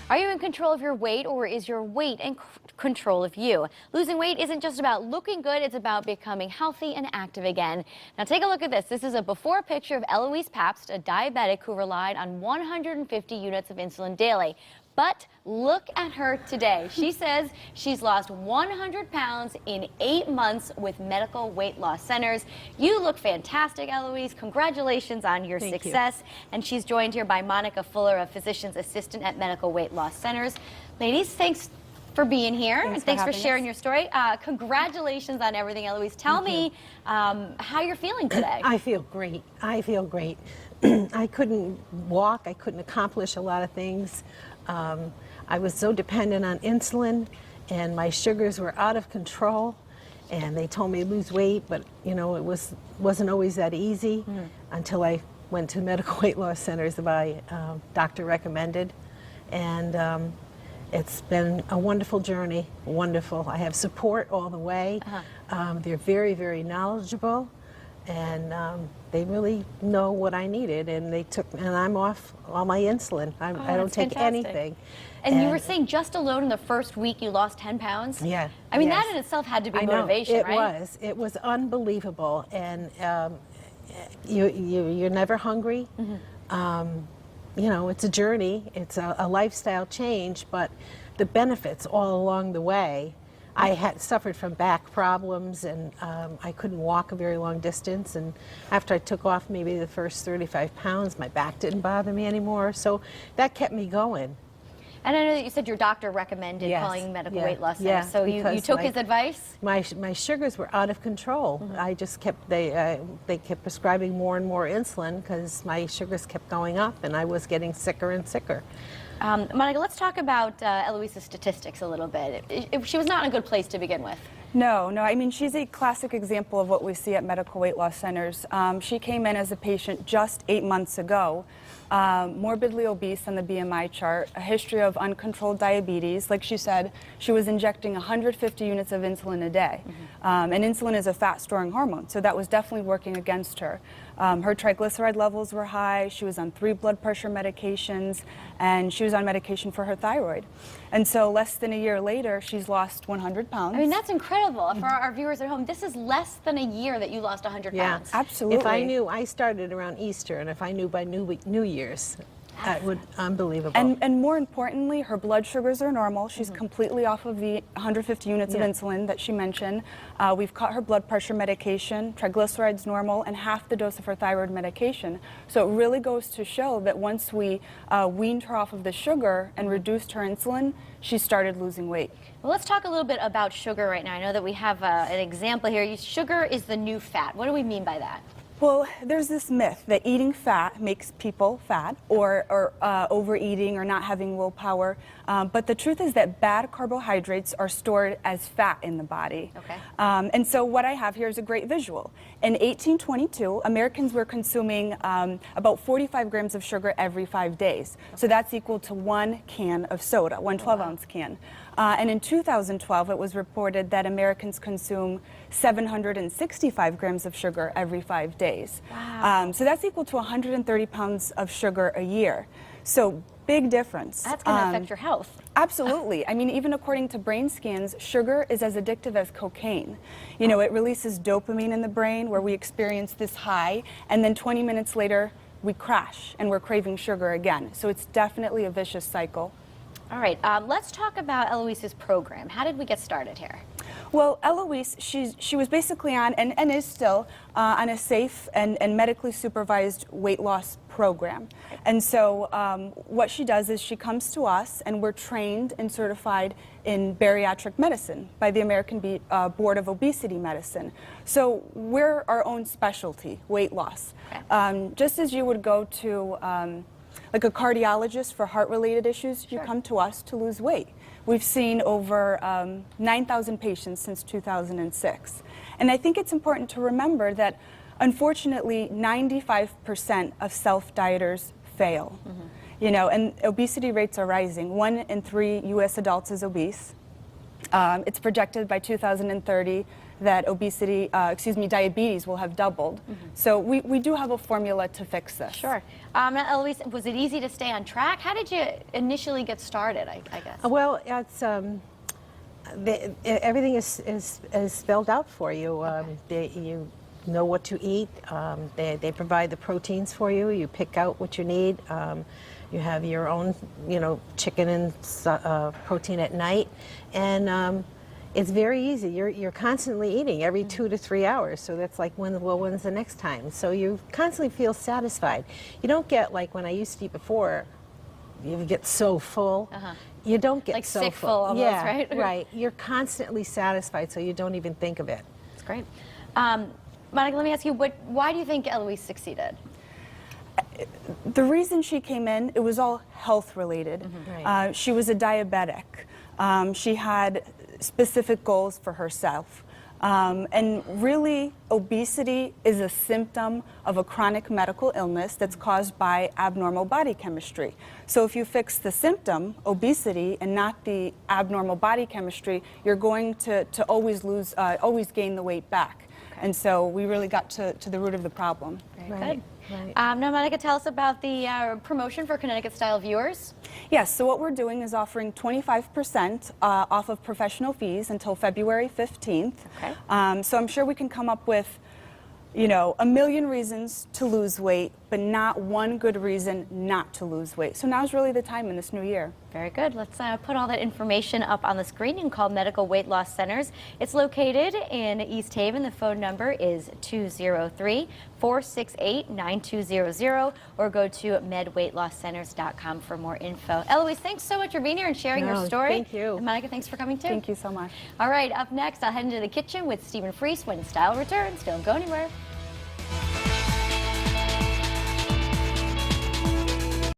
Are you in control of your weight, or is your weight in control of you? Losing weight isn't just about looking good, it's about becoming healthy and active again. Now take a look at this. This is a before picture of Eloise Pabst, a diabetic who relied on 150 units of insulin daily. But look at her today. She says she's lost 100 pounds in 8 months with medical weight loss centers. You look fantastic, Eloise. Congratulations on your success. And she's joined here by Monika, a physician's assistant at Medical Weight Loss Centers. Ladies, thanks for being here. Thanks for sharing your story. Congratulations on everything, Eloise. Tell me how you're feeling today. I feel great. I feel great. I couldn't walk. I couldn't accomplish a lot of things. I was so dependent on insulin, and my sugars were out of control, and they told me to lose weight, but you know, it wasn't always that easy until I went to Medical Weight Loss Centers my doctor recommended, and it's been a wonderful journey, wonderful. I have support all the way. They're very, very knowledgeable, and they really know what I needed, and I'm off all my insulin. I don't take anything. And you were saying just alone in the first week you lost 10 pounds? Yeah. I mean, that in itself had to be motivation, right? It was unbelievable, and you're never hungry. You know, it's a journey, it's a lifestyle change, but the benefits all along the way. I had suffered from back problems, and I couldn't walk a very long distance, and after I took off maybe the first 35 pounds, my back didn't bother me anymore, so that kept me going. And I know that you said your doctor recommended calling Medical Weight Loss Centers, so you took his advice? My sugars were out of control. I just kept, they kept prescribing more and more insulin because my sugars kept going up, and I was getting sicker and sicker. Monika, let's talk about Eloise's statistics a little bit. She was not in a good place to begin with. No, I mean, she's a classic example of what we see at Medical Weight Loss Centers. She came in as a patient just 8 months ago, morbidly obese on the BMI chart, a history of uncontrolled diabetes. Like she said, she was injecting 150 units of insulin a day. And insulin is a fat-storing hormone, so that was definitely working against her. Her triglyceride levels were high, she was on 3 blood pressure medications, and she was on medication for her thyroid. And so less than a year later, she's lost 100 pounds. I mean, that's incredible. For our viewers at home, this is less than a year that you lost 100 pounds. Absolutely. If I knew, I started around Easter, and if I knew by New Year's, that would unbelievable. And more importantly, her blood sugars are normal. She's completely off of the 150 units of insulin that she mentioned. We've cut her blood pressure medication, triglycerides normal, and half the dose of her thyroid medication. So it really goes to show that once we weaned her off of the sugar and reduced her insulin, she started losing weight. Well, let's talk a little bit about sugar right now. I know that we have an example here. Sugar is the new fat. What do we mean by that? Well, there's this myth that eating fat makes people fat, or overeating or not having willpower. But the truth is that bad carbohydrates are stored as fat in the body. And so what I have here is a great visual. In 1822, Americans were consuming about 45 grams of sugar every 5 days. So that's equal to 1 can of soda, one 12-ounce can. And in 2012, it was reported that Americans consume 765 grams of sugar every 5 days. Wow. So that's equal to 130 pounds of sugar a year. So big difference. That's going to affect your health. Absolutely. I mean, even according to brain scans, sugar is as addictive as cocaine. You know, it releases dopamine in the brain where we experience this high, and then 20 minutes later, we crash and we're craving sugar again. So it's definitely a vicious cycle. All right, let's talk about Eloise's program. How did we get started here? Well, Eloise, she was basically on, and is still, on a safe and medically supervised weight loss program. And so what she does is she comes to us, and we're trained and certified in bariatric medicine by the American Board of Obesity Medicine. So we're our own specialty, weight loss. Just as you would go to like a cardiologist for heart-related issues, you come to us to lose weight. We've seen over 9,000 patients since 2006. And I think it's important to remember that, unfortunately, 95% of self-dieters fail. You know, and obesity rates are rising. 1 in 3 U.S. adults is obese. It's projected by 2030 that diabetes will have doubled. So we do have a formula to fix this. Sure. Now, Eloise, was it easy to stay on track? How did you initially get started, I guess? Well, it's everything is spelled out for you. You know what to eat. They provide the proteins for you. You pick out what you need. You have your own, chicken and protein at night, and it's very easy. You're constantly eating every 2 to 3 hours. So that's like, when's the next time? So you constantly feel satisfied. You don't get like when I used to eat before. You get so full. You don't get like so sick full almost, yeah, right? Right. You're constantly satisfied, so you don't even think of it. That's great. Monika, let me ask you, why do you think Eloise succeeded? The reason she came in, it was all health related. Right. She was a diabetic. She had specific goals for herself. And really, obesity is a symptom of a chronic medical illness that's caused by abnormal body chemistry. So if you fix the symptom, obesity, and not the abnormal body chemistry, you're going to always gain the weight back. And so we really got to the root of the problem. Very Right. good. Right. Now, Monika, tell us about the promotion for Connecticut-style viewers. Yes, so what we're doing is offering 25% off of professional fees until February 15th. Okay. So I'm sure we can come up with, a million reasons to lose weight, but not one good reason not to lose weight. So now's really the time in this new year. Very good. Let's put all that information up on the screen. You can call Medical Weight Loss Centers. It's located in East Haven. The phone number is 203-468-9200, or go to medweightlosscenters.com for more info. Eloise, thanks so much for being here and sharing your story. Thank you. And Monika, thanks for coming too. Thank you so much. All right, up next, I'll head into the kitchen with Stephen Freese when Style returns. Don't go anywhere.